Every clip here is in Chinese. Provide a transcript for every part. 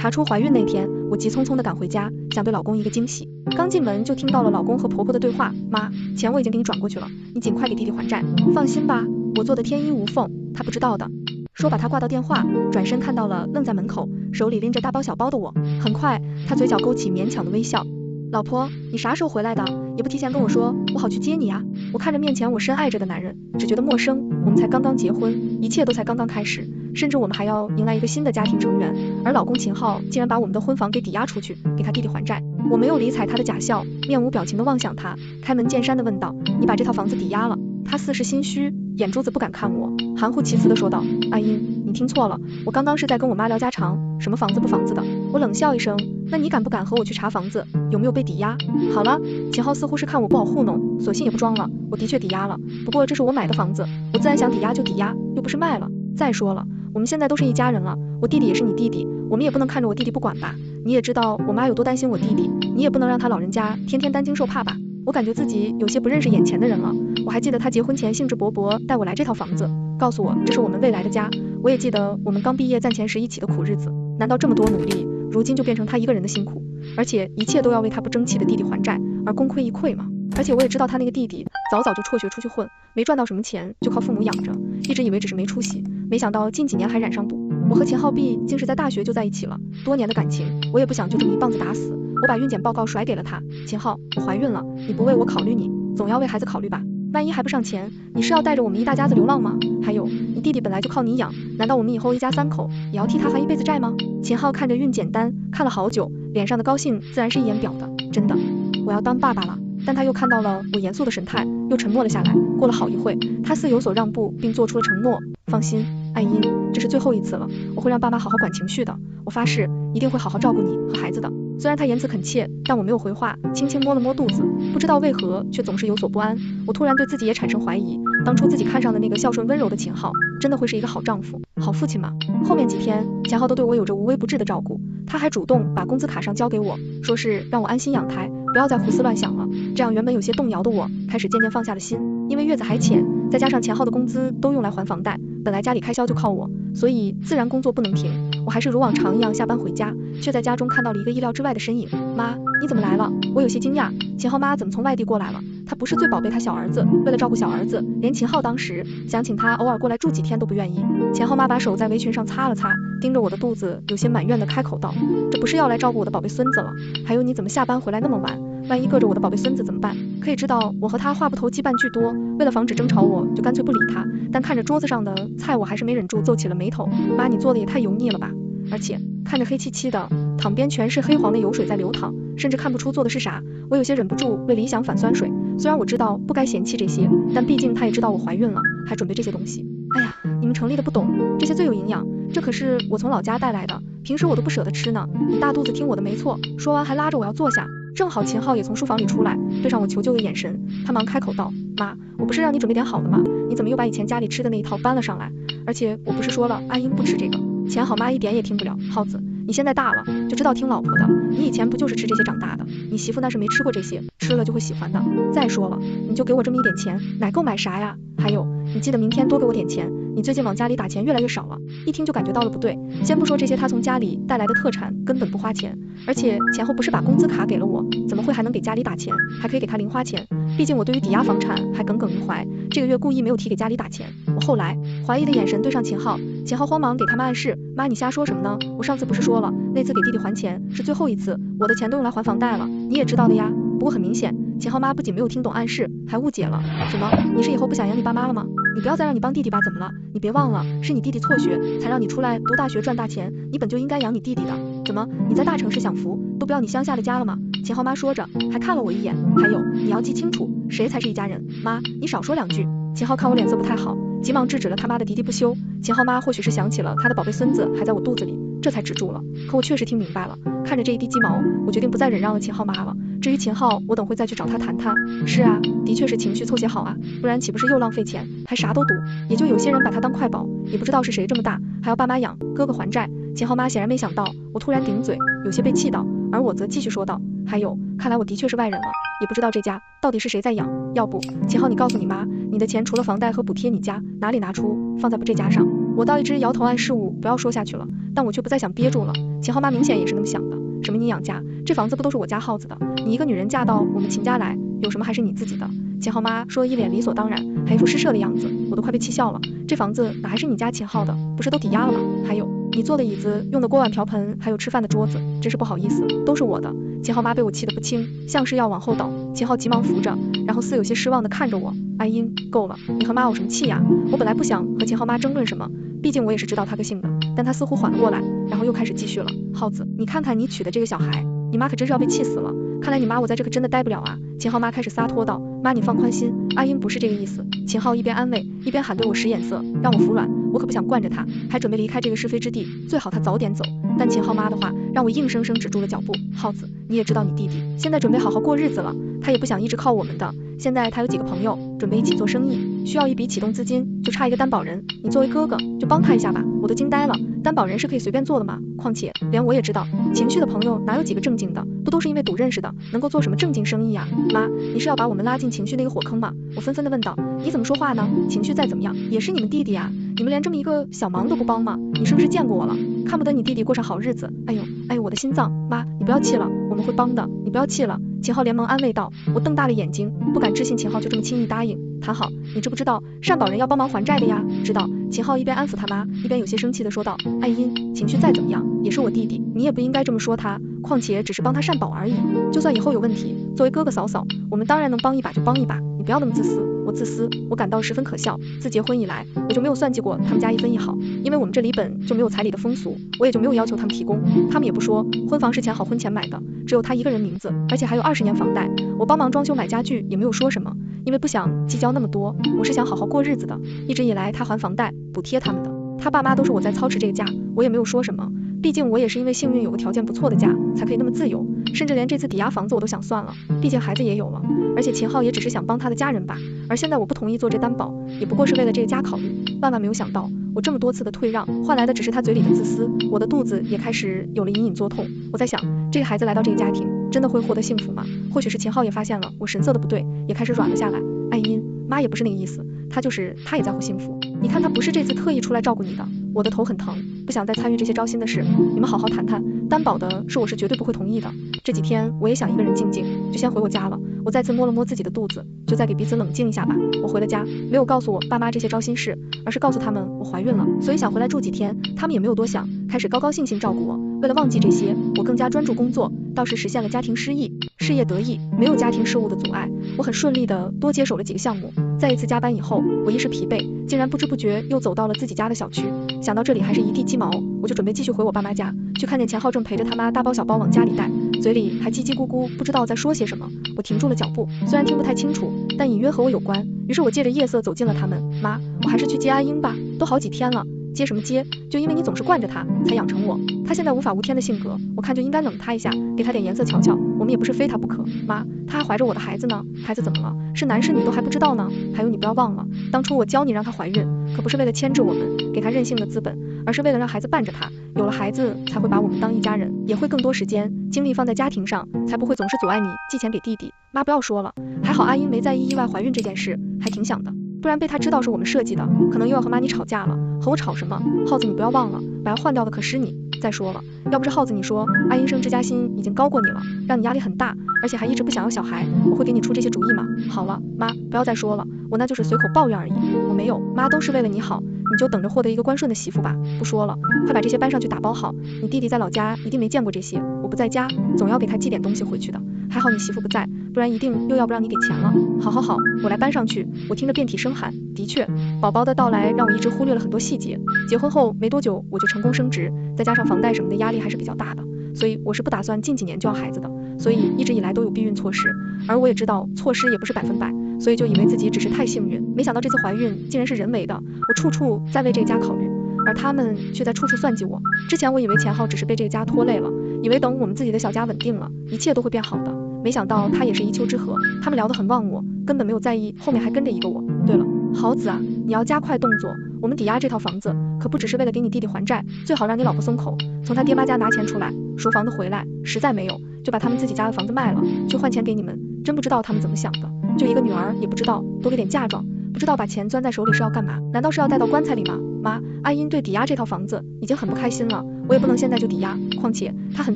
查出怀孕那天，我急匆匆地赶回家，想对老公一个惊喜。刚进门就听到了老公和婆婆的对话，妈，钱我已经给你转过去了，你尽快给弟弟还债。放心吧，我做的天衣无缝，他不知道的。说把他挂到电话，转身看到了愣在门口，手里拎着大包小包的我。很快，他嘴角勾起勉强的微笑。老婆，你啥时候回来的？也不提前跟我说，我好去接你啊。我看着面前我深爱着的男人，只觉得陌生。我们才刚刚结婚，一切都才刚刚开始，甚至我们还要迎来一个新的家庭成员，而老公秦昊竟然把我们的婚房给抵押出去，给他弟弟还债。我没有理睬他的假笑，面无表情地望向他，开门见山地问道，你把这套房子抵押了？他似是心虚，眼珠子不敢看我，含糊其辞地说道，阿英，你听错了，我刚刚是在跟我妈聊家常，什么房子不房子的。我冷笑一声，那你敢不敢和我去查房子有没有被抵押？好了，秦昊似乎是看我不好糊弄，索性也不装了，我的确抵押了，不过这是我买的房子，我自然想抵押就抵押，又不是卖了。再说了，我们现在都是一家人了，我弟弟也是你弟弟，我们也不能看着我弟弟不管吧。你也知道我妈有多担心我弟弟，你也不能让他老人家天天担惊受怕吧。我感觉自己有些不认识眼前的人了。我还记得他结婚前兴致勃勃带我来这套房子，告诉我这是我们未来的家。我也记得我们刚毕业攒钱时一起的苦日子，难道这么多努力如今就变成他一个人的辛苦，而且一切都要为他不争气的弟弟还债而功亏一篑吗？而且我也知道他那个弟弟早早就辍学出去混，没赚到什么钱，就靠父母养着，一直以为只是没出息，没想到近几年还染上赌。我和秦昊碧竟是在大学就在一起了，多年的感情我也不想就这么一棒子打死。我把孕检报告甩给了他，秦昊，我怀孕了，你不为我考虑你总要为孩子考虑吧，万一还不上钱，你是要带着我们一大家子流浪吗？还有，你弟弟本来就靠你养，难道我们以后一家三口也要替他还一辈子债吗？秦昊看着孕检单看了好久，脸上的高兴自然是一眼表的，真的，我要当爸爸了。但他又看到了我严肃的神态，又沉默了下来。过了好一会，他似有所让步，并做出了承诺，放心，爱英，这是最后一次了，我会让爸妈好好管情绪的，我发誓一定会好好照顾你和孩子的。虽然他言辞恳切，但我没有回话，轻轻摸了摸肚子，不知道为何却总是有所不安。我突然对自己也产生怀疑，当初自己看上的那个孝顺温柔的秦昊，真的会是一个好丈夫、好父亲吗？后面几天，秦昊都对我有着无微不至的照顾，他还主动把工资卡上交给我，说是让我安心养胎，不要再胡思乱想了。这样原本有些动摇的我，开始渐渐放下了心。因为月子还浅，再加上秦昊的工资都用来还房贷，本来家里开销就靠我，所以自然工作不能停。我还是如往常一样下班回家，却在家中看到了一个意料之外的身影。妈，你怎么来了？我有些惊讶，秦昊妈怎么从外地过来了？她不是最宝贝她小儿子，为了照顾小儿子，连秦昊当时想请他偶尔过来住几天都不愿意。秦昊妈把手在围裙上擦了擦，盯着我的肚子，有些埋怨的开口道，这不是要来照顾我的宝贝孙子了？还有你怎么下班回来那么晚？万一硌着我的宝贝孙子怎么办？可以知道我和他话不投机半句多，为了防止争吵我就干脆不理他，但看着桌子上的菜我还是没忍住皱起了眉头。妈，你做的也太油腻了吧，而且看着黑漆漆的，躺边全是黑黄的油水在流淌，甚至看不出做的是啥，我有些忍不住为理想反酸水。虽然我知道不该嫌弃这些，但毕竟他也知道我怀孕了，还准备这些东西。哎呀，你们城里的不懂，这些最有营养，这可是我从老家带来的，平时我都不舍得吃呢，你大肚子听我的没错。说完还拉着我要坐下，正好秦昊也从书房里出来，对上我求救的眼神，他忙开口道，妈，我不是让你准备点好的吗？你怎么又把以前家里吃的那一套搬了上来？而且我不是说了阿英不吃这个。钱好妈一点也听不了，耗子，你现在大了就知道听老婆的，你以前不就是吃这些长大的？你媳妇那是没吃过这些，吃了就会喜欢的。再说了，你就给我这么一点钱，奶购买啥呀？还有，你记得明天多给我点钱，你最近往家里打钱越来越少了。一听就感觉到了不对，先不说这些他从家里带来的特产根本不花钱，而且前后不是把工资卡给了我，怎么会还能给家里打钱，还可以给他零花钱？毕竟我对于抵押房产还耿耿于怀，这个月故意没有提给家里打钱。我后来怀疑的眼神对上秦昊，秦昊慌忙给他们暗示，妈你瞎说什么呢？我上次不是说了，那次给弟弟还钱是最后一次，我的钱都用来还房贷了，你也知道的呀。不过很明显，秦昊妈不仅没有听懂暗示，还误解了。什么？你是以后不想养你爸妈了吗？你不要再让你帮弟弟吧，怎么了？你别忘了，是你弟弟辍学，才让你出来读大学赚大钱，你本就应该养你弟弟的。怎么，你在大城市享福，都不要你乡下的家了吗？秦昊妈说着，还看了我一眼。还有，你要记清楚，谁才是一家人。妈，你少说两句。秦昊看我脸色不太好，急忙制止了他妈的喋喋不休。秦昊妈或许是想起了他的宝贝孙子还在我肚子里，这才止住了。可我确实听明白了，看着这一地鸡毛，我决定不再忍让了秦昊妈了。至于秦昊，我等会再去找他谈谈。是啊，的确是情绪凑些好啊，不然岂不是又浪费钱，还啥都赌。也就有些人把他当快宝，也不知道是谁这么大，还要爸妈养，哥哥还债。秦昊妈显然没想到我突然顶嘴，有些被气到，而我则继续说道，还有，看来我的确是外人了，也不知道这家到底是谁在养，要不秦昊你告诉你妈，你的钱除了房贷和补贴你家，哪里拿出，放在不这家上。我倒一直摇头暗示我不要说下去了，但我却不再想憋住了。秦昊妈明显也是那么想的，什么你养家，这房子不都是我家耗子的，你一个女人嫁到我们秦家来，有什么还是你自己的。秦昊妈说一脸理所当然，还一副施舍的样子，我都快被气笑了。这房子哪还是你家秦昊的，不是都抵押了吗？还有你坐的椅子，用的锅碗瓢盆，还有吃饭的桌子，真是不好意思，都是我的。秦昊妈被我气得不轻，像是要往后倒。秦昊急忙扶着，然后似有些失望地看着我，阿英，够了，你和妈有什么气呀？我本来不想和秦昊妈争论什么，毕竟我也是知道她个性的，但她似乎缓了过来，然后又开始继续了。耗子，你看看你娶的这个小孩，你妈可真是要被气死了。看来你妈我在这可真的待不了啊。秦昊妈开始撒脱道，妈你放宽心，阿英不是这个意思。秦昊一边安慰，一边喊对我使眼色，让我服软。我可不想惯着他，还准备离开这个是非之地，最好他早点走。但秦昊妈的话让我硬生生止住了脚步。耗子，你也知道你弟弟现在准备好好过日子了，他也不想一直靠我们的，现在他有几个朋友准备一起做生意，需要一笔启动资金，就差一个担保人，你作为哥哥就帮他一下吧。我都惊呆了，担保人是可以随便做的吗？况且连我也知道，情绪的朋友哪有几个正经的，不都是因为赌认识的，能够做什么正经生意啊？妈，你是要把我们拉进情绪那个火坑吗？我纷纷地问道。你怎么说话呢？情绪再怎么样也是你们弟弟啊，你们连这么一个小忙都不帮吗？你是不是见过我了？看不得你弟弟过上好日子。哎呦哎呦，我的心脏！妈，你不要气了，我们会帮的，你不要气了。秦昊连忙安慰道。我瞪大了眼睛，不敢置信秦昊就这么轻易答应。谈好，你知不知道善保人要帮忙还债的呀？知道。秦昊一边安抚他妈，一边有些生气地说道。爱英，情绪再怎么样也是我弟弟，你也不应该这么说他，况且只是帮他善保而已，就算以后有问题，作为哥哥嫂嫂，我们当然能帮一把就帮一把，你不要那么自私。我自私，我感到十分可笑。自结婚以来，我就没有算计过他们家一分一毫，因为我们这里本就没有彩礼的风俗，我也就没有要求他们提供，他们也不说，婚房是钱好婚前买的，只有他一个人名字，而且还有20年房贷，我帮忙装修买家具也没有说什么，因为不想计较那么多，我是想好好过日子的，一直以来他还房贷补贴他们的，他爸妈都是我在操持这个家，我也没有说什么，毕竟我也是因为幸运有个条件不错的家，才可以那么自由，甚至连这次抵押房子我都想算了，毕竟孩子也有了，而且秦昊也只是想帮他的家人吧，而现在我不同意做这担保，也不过是为了这个家考虑，万万没有想到，我这么多次的退让，换来的只是他嘴里的自私，我的肚子也开始有了隐隐作痛，我在想，这个孩子来到这个家庭，真的会获得幸福吗？或许是秦昊也发现了我神色的不对，也开始软了下来。爱英，妈也不是那个意思，他也在乎幸福，你看他不是这次特意出来照顾你的，我的头很疼，不想再参与这些招心的事，你们好好谈谈，担保的是我是绝对不会同意的，这几天我也想一个人静静，就先回我家了。我再次摸了摸自己的肚子，就再给彼此冷静一下吧。我回了家，没有告诉我爸妈这些招心事，而是告诉他们我怀孕了，所以想回来住几天，他们也没有多想，开始高高兴兴照顾我。为了忘记这些，我更加专注工作，倒是实现了家庭失意，事业得意，没有家庭事务的阻碍，我很顺利的多接手了几个项目。在一次加班以后，我一时疲惫，竟然不知不觉又走到了自己家的小区，想到这里还是一地鸡毛，我就准备继续回我爸妈家，去看见钱浩正陪着他妈大包小包往家里带，嘴里还叽叽咕咕不知道在说些什么。我停住了脚步，虽然听不太清楚，但隐约和我有关，于是我借着夜色走进了他们。妈，我还是去接阿英吧，都好几天了。接什么接？就因为你总是惯着他，才养成我。他现在无法无天的性格，我看就应该冷他一下，给他点颜色瞧瞧。我们也不是非他不可。妈，他还怀着我的孩子呢，孩子怎么了？是男是女都还不知道呢。还有你不要忘了，当初我教你让她怀孕，可不是为了牵制我们，给她任性的资本，而是为了让孩子伴着她。有了孩子才会把我们当一家人，也会更多时间精力放在家庭上，才不会总是阻碍你寄钱给弟弟。妈不要说了，还好阿英没在意意外怀孕这件事，还挺想的。不然被他知道是我们设计的，可能又要和妈你吵架了。和我吵什么？耗子你不要忘了，把要换掉的可是你。再说了，要不是耗子你说阿英升职加薪已经高过你了，让你压力很大，而且还一直不想要小孩，我会给你出这些主意吗？好了，妈，不要再说了，我那就是随口抱怨而已，我没有，妈都是为了你好，你就等着获得一个关顺的媳妇吧。不说了，快把这些搬上去打包好，你弟弟在老家一定没见过这些，我不在家，总要给他寄点东西回去的。还好你媳妇不在，不然一定又要不让你给钱了。好好好，我来搬上去。我听着遍体声喊，的确，宝宝的到来让我一直忽略了很多细节。结婚后没多久我就成功升职，再加上房贷什么的压力还是比较大的，所以我是不打算近几年就要孩子的，所以一直以来都有避孕措施。而我也知道措施也不是100%，所以就以为自己只是太幸运，没想到这次怀孕竟然是人为的。我处处在为这个家考虑，而他们却在处处算计我。之前我以为钱浩只是被这个家拖累了，以为等我们自己的小家稳定了，一切都会变好的。没想到他也是一丘之貉，他们聊得很忘我，根本没有在意后面还跟着一个我。对了，豪子啊，你要加快动作，我们抵押这套房子可不只是为了给你弟弟还债，最好让你老婆松口，从他爹妈家拿钱出来，赎房子回来，实在没有就把他们自己家的房子卖了，去换钱给你们。真不知道他们怎么想的，就一个女儿也不知道，多给点嫁妆，不知道把钱攥在手里是要干嘛？难道是要带到棺材里吗？妈，阿英对抵押这套房子已经很不开心了，我也不能现在就抵押，况且她很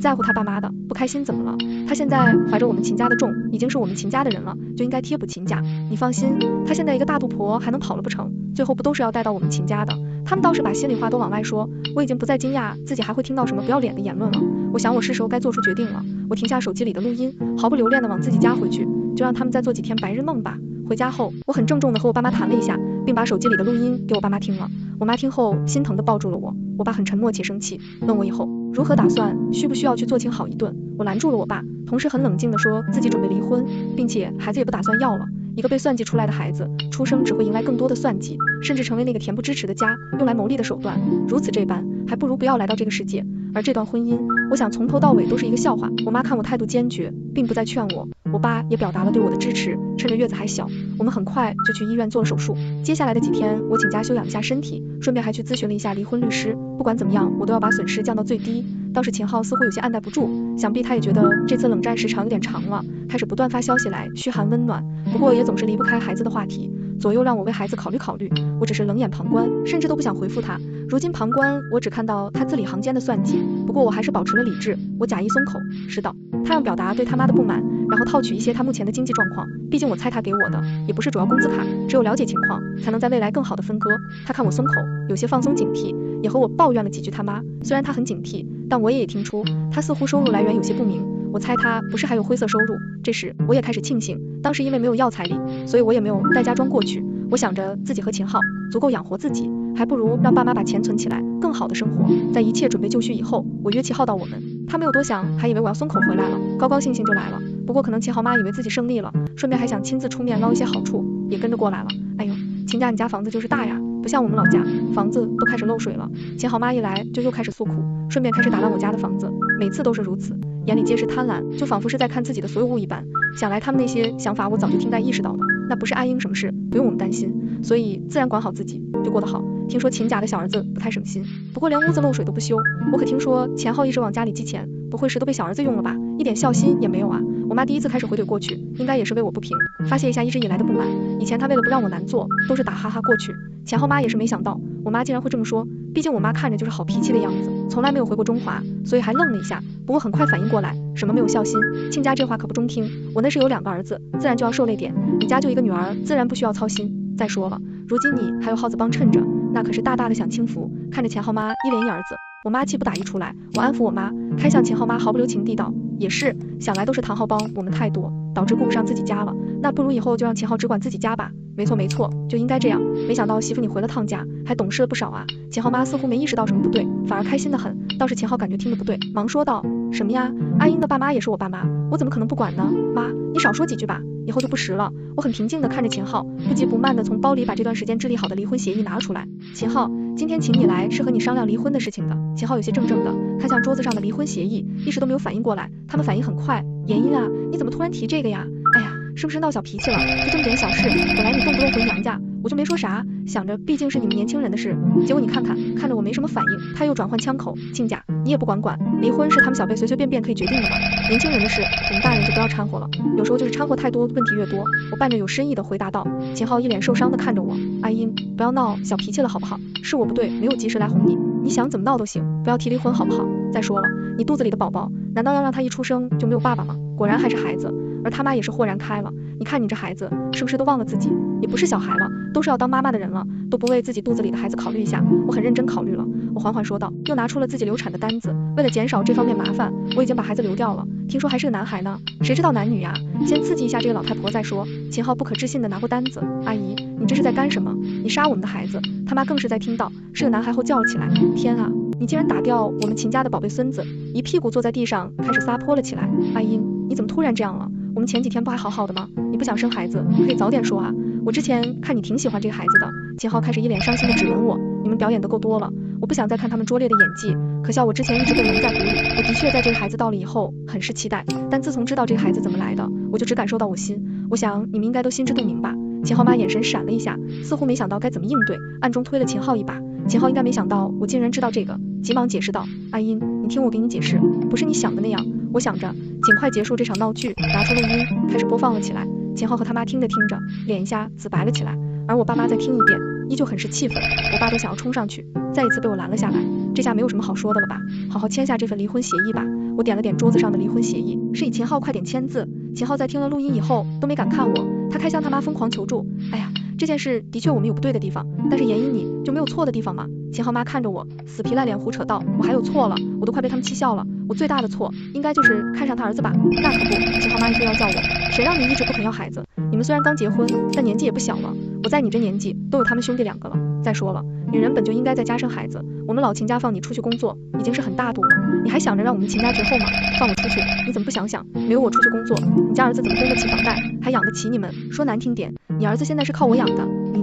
在乎她爸妈的，不开心怎么了？她现在怀着我们秦家的重，已经是我们秦家的人了，就应该贴补秦家。你放心，她现在一个大肚婆还能跑了不成？最后不都是要带到我们秦家的？他们倒是把心里话都往外说，我已经不再惊讶自己还会听到什么不要脸的言论了。我想我是时候该做出决定了。我停下手机里的录音，毫不留恋地往自己家回去，就让他们再做几天白日梦吧。回家后，我很郑重地和我爸妈谈了一下，并把手机里的录音给我爸妈听了。我妈听后心疼地抱住了我，我爸很沉默且生气，问我以后如何打算，需不需要去做请好一顿。我拦住了我爸，同时很冷静地说自己准备离婚，并且孩子也不打算要了。一个被算计出来的孩子，出生只会迎来更多的算计，甚至成为那个恬不知耻的家用来牟利的手段。如此这般，还不如不要来到这个世界。而这段婚姻，我想从头到尾都是一个笑话。我妈看我态度坚决，并不再劝我，我爸也表达了对我的支持。趁着月子还小，我们很快就去医院做了手术。接下来的几天，我请假休养一下身体，顺便还去咨询了一下离婚律师。不管怎么样，我都要把损失降到最低。倒是秦昊似乎有些按耐不住，想必他也觉得这次冷战时长有点长了，开始不断发消息来嘘寒问暖，不过也总是离不开孩子的话题，左右让我为孩子考虑考虑。我只是冷眼旁观，甚至都不想回复他。如今旁观，我只看到他字里行间的算计，不过我还是保持了理智。我假意松口，是道，他让表达对他妈的不满，然后套取一些他目前的经济状况，毕竟我猜他给我的也不是主要工资卡，只有了解情况，才能在未来更好的分割。他看我松口，有些放松警惕，也和我抱怨了几句他妈。虽然他很警惕，但我也听出他似乎收入来源有些不明，我猜他不是还有灰色收入。这时我也开始庆幸，当时因为没有要彩礼，所以我也没有带家装过去。我想着自己和秦昊足够养活自己，还不如让爸妈把钱存起来，更好的生活。在一切准备就绪以后，我约齐昊到我们，他没有多想，还以为我要松口回来了，高高兴兴就来了。不过可能秦昊妈以为自己胜利了，顺便还想亲自出面捞一些好处，也跟着过来了。哎呦，秦家你家房子就是大呀，不像我们老家，房子都开始漏水了。秦昊妈一来就又开始诉苦，顺便开始打烂我家的房子，每次都是如此，眼里皆是贪婪，就仿佛是在看自己的所有物一般。想来他们那些想法我早就听在意识到了，那不是阿英什么事，不用我们担心，所以自然管好自己就过得好。听说秦家的小儿子不太省心，不过连屋子漏水都不修。我可听说钱昊一直往家里寄钱，不会是都被小儿子用了吧？一点孝心也没有啊。我妈第一次开始回怼过去，应该也是为我不平，发泄一下一直以来的不满。以前她为了不让我难做，都是打哈哈过去。钱昊妈也是没想到我妈竟然会这么说，毕竟我妈看着就是好脾气的样子，从来没有回过中华，所以还愣了一下，不过很快反应过来，什么没有孝心，亲家这话可不中听，我那是有2个儿子，自然就要受累点，你家就一个女儿，自然不需要操心。再说了，如今你还有耗子帮衬着，那可是大大的享清福。看着钱昊妈一连一儿子，我妈气不打一处来，我安抚我妈，开向钱昊妈毫不留情地道，也是，想来都是唐昊帮我们太多，导致顾不上自己家了，那不如以后就让秦昊只管自己家吧。没错没错，就应该这样。没想到媳妇你回了趟家，还懂事了不少啊。秦昊妈似乎没意识到什么不对，反而开心得很。倒是秦昊感觉听得不对，忙说道，什么呀？阿英的爸妈也是我爸妈，我怎么可能不管呢？妈，你少说几句吧，以后就不实了。我很平静地看着秦昊，不急不慢地从包里把这段时间制定好的离婚协议拿出来。秦昊，今天请你来是和你商量离婚的事情的。秦昊有些怔怔的看向桌子上的离婚协议，一时都没有反应过来。他们反应很快，妍音啊，你怎么突然提这个呀？哎呀，是不是闹小脾气了？就这么点小事，本来你动不动回娘家，我就没说啥，想着毕竟是你们年轻人的事，结果你看着我没什么反应，他又转换枪口，亲家你也不管，离婚是他们小辈随随便便可以决定的嘛，年轻人的事我们大人就不要掺和了，有时候就是掺和太多，问题越多。我伴着有深意的回答道。秦昊一脸受伤的看着我，阿英，不要闹小脾气了好不好？是我不对，没有及时来哄你，你想怎么闹都行，不要提离婚好不好？再说了，你肚子里的宝宝，难道要让他一出生就没有爸爸吗？果然还是孩子，而他妈也是豁然开了，你看你这孩子是不是都忘了自己也不是小孩了，都是要当妈妈的人了，都不为自己肚子里的孩子考虑一下。我很认真考虑了，我缓缓说道，又拿出了自己流产的单子，为了减少这方面麻烦，我已经把孩子流掉了，听说还是个男孩呢，谁知道男女呀，先刺激一下这个老太婆再说。秦昊不可置信的拿过单子，阿姨，你这是在干什么？你杀我们的孩子！他妈更是在听到是个男孩后叫了起来，天啊，你竟然打掉我们秦家的宝贝孙子！一屁股坐在地上开始撒泼了起来。阿英，你怎么突然这样了？我们前几天不还好好的吗？你不想生孩子可以早点说啊，我之前看你挺喜欢这个孩子的。秦昊开始一脸伤心的质问我，你们表演的够多了，我不想再看他们拙劣的演技，可笑我之前一直被蒙在鼓里。我的确在这个孩子到了以后很是期待，但自从知道这个孩子怎么来的，我就只感受到我心，我想你们应该都心知肚明吧。秦昊妈眼神闪了一下，似乎没想到该怎么应对，暗中推了秦昊一把。秦昊应该没想到我竟然知道这个，急忙解释道，阿英，你听我给你解释，不是你想的那样。我想着尽快结束这场闹剧，拿出录音开始播放了起来。秦昊和他妈听着听着，脸一下紫白了起来。而我爸妈再听一遍，依旧很是气愤，我爸都想要冲上去，再一次被我拦了下来。这下没有什么好说的了吧，好好签下这份离婚协议吧。我点了点桌子上的离婚协议，示意秦昊快点签字。秦昊在听了录音以后都没敢看我，他开向他妈疯狂求助。哎呀，这件事的确我们有不对的地方，但是严依你就没有错的地方吗？秦昊妈看着我，死皮赖脸胡扯道，我还有错了，我都快被他们气笑了。我最大的错应该就是看上他儿子吧？那可不，秦昊妈一定要叫我，谁让你一直不肯要孩子？你们虽然刚结婚，但年纪也不小了，我在你这年纪都有他们兄弟2个了。再说了，女人本就应该在家生孩子，我们老秦家放你出去工作已经是很大度了，你还想着让我们秦家绝后吗？放我出去，你怎么不想想，没有我出去工作，你家儿子怎么供得起房贷，还养得起你们？说难听点，你儿子现在是靠我养的，你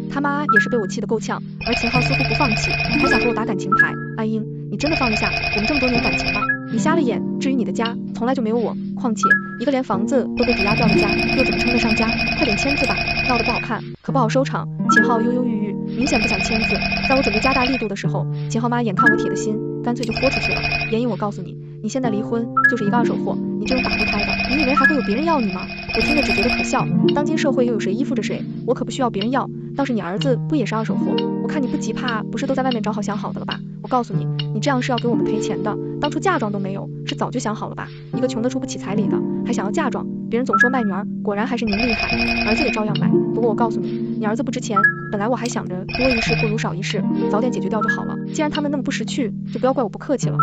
他妈也是被我气得够呛。而秦昊似乎不放弃，还想和我打感情牌。阿英，你真的放得下我们这么多年感情吗？你瞎了眼，至于你的家从来就没有我，况且一个连房子都被抵押掉的家又怎么称得上家？快点签字吧，闹得不好看可不好收场。秦昊忧忧郁郁，明显不想签字。在我准备加大力度的时候，秦昊妈眼看我铁的心干脆就豁出去了。严颖，我告诉你，你现在离婚就是一个二手货，你这种打不开的，你以为还会有别人要你吗？我听着只觉得可笑，当今社会又有谁依附着谁？我可不需要别人要，倒是你儿子不也是二手货？我看你不急怕不是都在外面找好想好的了吧？我告诉你，你这样是要给我们赔钱的，当初嫁妆都没有，是早就想好了吧？一个穷得出不起彩礼的，还想要嫁妆，别人总说卖女儿，果然还是您厉害，儿子也照样卖。不过我告诉你，你儿子不值钱，本来我还想着多一事不如少一事，早点解决掉就好了。既然他们那么不识趣，就不要怪我不客气了。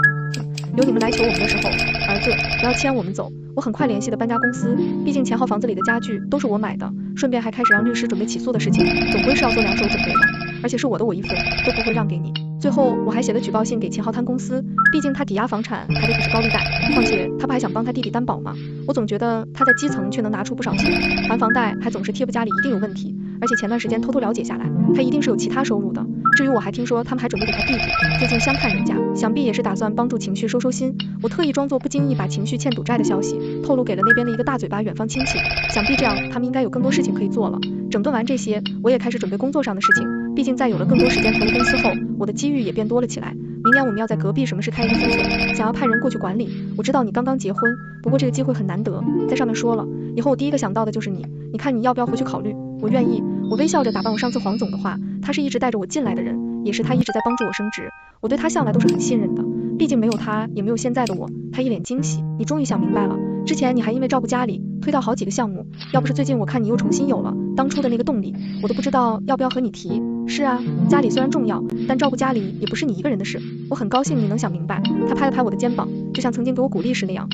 有你们来求我们的时候，儿子不要牵我们走。我很快联系了搬家公司，毕竟前号房子里的家具都是我买的，顺便还开始让律师准备起诉的事情，总归是要做2手准备的，而且是我的我一份，都不会让给你。最后我还写了举报信给秦昊滩公司，毕竟他抵押房产还得可是高利贷，况且他不还想帮他弟弟担保吗？我总觉得他在基层却能拿出不少钱，还房贷还总是贴不家里一定有问题，而且前段时间偷偷了解下来，他一定是有其他收入的。至于我还听说他们还准备给他弟弟，最近相看人家，想必也是打算帮助情绪收收心。我特意装作不经意把情绪欠赌债的消息透露给了那边的一个大嘴巴远方亲戚，想必这样他们应该有更多事情可以做了。整顿完这些，我也开始准备工作上的事情，毕竟在有了更多时间投入公司后，我的机遇也变多了起来。明年我们要在隔壁省市开一个分所，想要派人过去管理。我知道你刚刚结婚，不过这个机会很难得，在上面说了，以后我第一个想到的就是你，你看你要不要回去考虑？我愿意。我微笑着打扮我上次黄总的话，他是一直带着我进来的人，也是他一直在帮助我升职，我对他向来都是很信任的，毕竟没有他也没有现在的我。他一脸惊喜，你终于想明白了，之前你还因为照顾家里推掉好几个项目，要不是最近我看你又重新有了当初的那个动力，我都不知道要不要和你提。是啊，家里虽然重要，但照顾家里也不是你一个人的事，我很高兴你能想明白。他拍了拍我的肩膀，就像曾经给我鼓励时那样，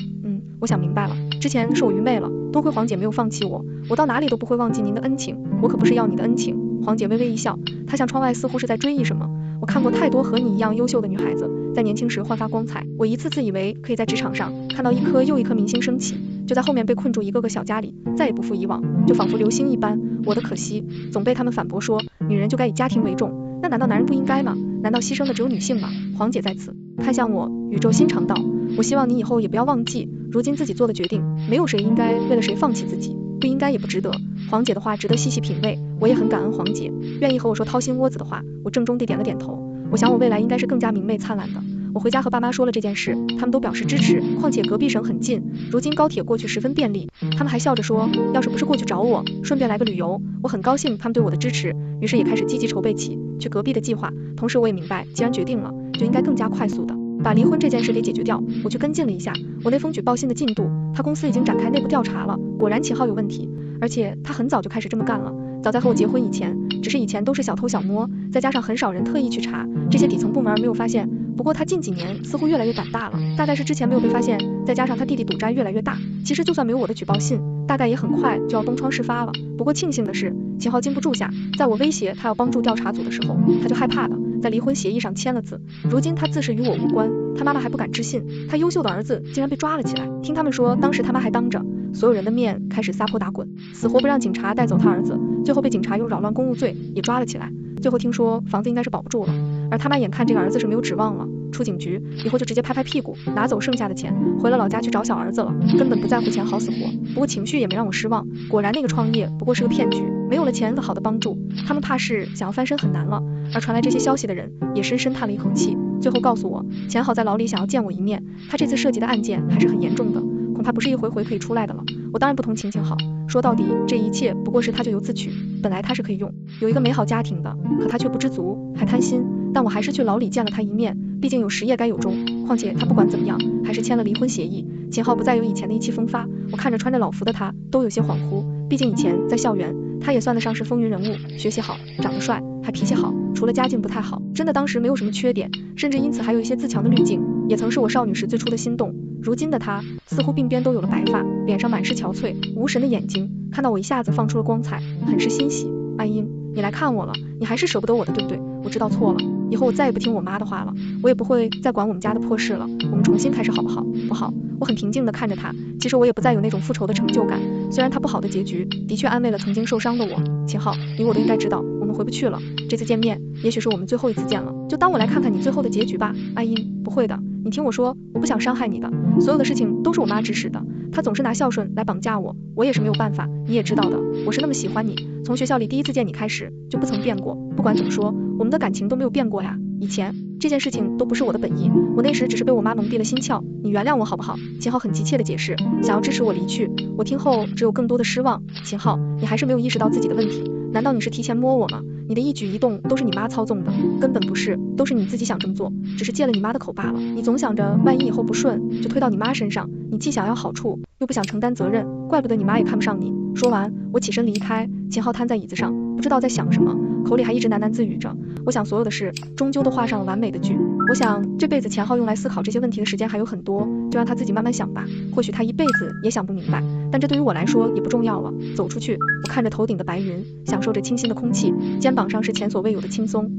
我想明白了，之前是我愚昧了，多亏黄姐没有放弃我，我到哪里都不会忘记您的恩情，我可不是要你的恩情。黄姐微微一笑，她向窗外似乎是在追忆什么。我看过太多和你一样优秀的女孩子，在年轻时焕发光彩，我一次次以为可以在职场上看到一颗又一颗明星升起，就在后面被困住一个个小家里，再也不复以往，就仿佛流星一般。我的可惜总被他们反驳说，女人就该以家庭为重，那难道男人不应该吗？难道牺牲的只有女性吗？黄姐在此看向我，语重心长道，我希望你以后也不要忘记，如今自己做的决定，没有谁应该为了谁放弃自己，不应该也不值得。黄姐的话值得细细品味，我也很感恩黄姐愿意和我说掏心窝子的话。我郑重地点了点头，我想我未来应该是更加明媚灿烂的。我回家和爸妈说了这件事，他们都表示支持，况且隔壁省很近，如今高铁过去十分便利，他们还笑着说要是不是过去找我，顺便来个旅游。我很高兴他们对我的支持，于是也开始积极筹备起去隔壁的计划。同时我也明白，既然决定了，就应该更加快速的把离婚这件事给解决掉。我去跟进了一下我那封举报信的进度，他公司已经展开内部调查了，果然秦昊有问题，而且他很早就开始这么干了，早在和我结婚以前，只是以前都是小偷小摸，再加上很少人特意去查，这些底层部门没有发现。不过他近几年似乎越来越胆大了，大概是之前没有被发现，再加上他弟弟赌债越来越大，其实就算没有我的举报信，大概也很快就要东窗事发了。不过庆幸的是，秦昊经不住下，在我威胁他要帮助调查组的时候，他就害怕的在离婚协议上签了字。如今他自是与我无关，他妈妈还不敢置信，他优秀的儿子竟然被抓了起来。听他们说，当时他妈还当着所有人的面开始撒泼打滚，死活不让警察带走他儿子，最后被警察用扰乱公务罪也抓了起来。最后听说房子应该是保不住了，而他妈眼看这个儿子是没有指望了，出警局以后就直接拍拍屁股拿走剩下的钱，回了老家去找小儿子了，根本不在乎钱好死活。不过情绪也没让我失望，果然那个创业不过是个骗局，没有了钱和好的帮助，他们怕是想要翻身很难了。而传来这些消息的人也深深叹了一口气，最后告诉我，钱好在牢里想要见我一面，他这次涉及的案件还是很严重的，恐怕不是一回回可以出来的了。我当然不同秦好，说到底这一切不过是他咎由自取，本来他是可以有一个美好家庭的，可他却不知足，还贪心，但我还是去牢里见了他一面，毕竟有始也该有终，况且他不管怎么样，还是签了离婚协议。秦昊不再有以前的意气风发，我看着穿着老服的他，都有些恍惚，毕竟以前在校园，他也算得上是风云人物，学习好，长得帅，还脾气好，除了家境不太好，真的当时没有什么缺点，甚至因此还有一些自强的滤镜，也曾是我少女时最初的心动。如今的他，似乎鬓边都有了白发，脸上满是憔悴，无神的眼睛，看到我一下子放出了光彩，很是欣喜。阿英，你来看我了，你还是舍不得我的，对不对？我知道错了，以后我再也不听我妈的话了，我也不会再管我们家的破事了，我们重新开始好不好？不好。我很平静地看着他，其实我也不再有那种复仇的成就感，虽然他不好的结局的确安慰了曾经受伤的我。秦昊，你我都应该知道，我们回不去了，这次见面也许是我们最后一次见了，就当我来看看你最后的结局吧。阿英，不会的，你听我说，我不想伤害你的，所有的事情都是我妈指使的，她总是拿孝顺来绑架我，我也是没有办法，你也知道的，我是那么喜欢你，从学校里第一次见你开始就不曾变过，不管怎么说，我们的感情都没有变过呀。以前这件事情都不是我的本意，我那时只是被我妈蒙蔽了心窍，你原谅我好不好？秦昊很急切的解释，想要支持我离去，我听后只有更多的失望。秦昊，你还是没有意识到自己的问题，难道你是提前摸我吗？你的一举一动都是你妈操纵的，根本不是，都是你自己想这么做，只是借了你妈的口罢了。你总想着万一以后不顺，就推到你妈身上，你既想要好处，又不想承担责任，怪不得你妈也看不上你。说完，我起身离开，秦昊瘫在椅子上，不知道在想什么，口里还一直喃喃自语着。我想所有的事终究都画上了完美的句。我想这辈子秦昊用来思考这些问题的时间还有很多，就让他自己慢慢想吧，或许他一辈子也想不明白，但这对于我来说也不重要了。走出去，我看着头顶的白云，享受着清新的空气，肩膀上是前所未有的轻松。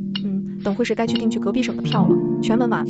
等会是该去订去隔壁省的票了。全文完。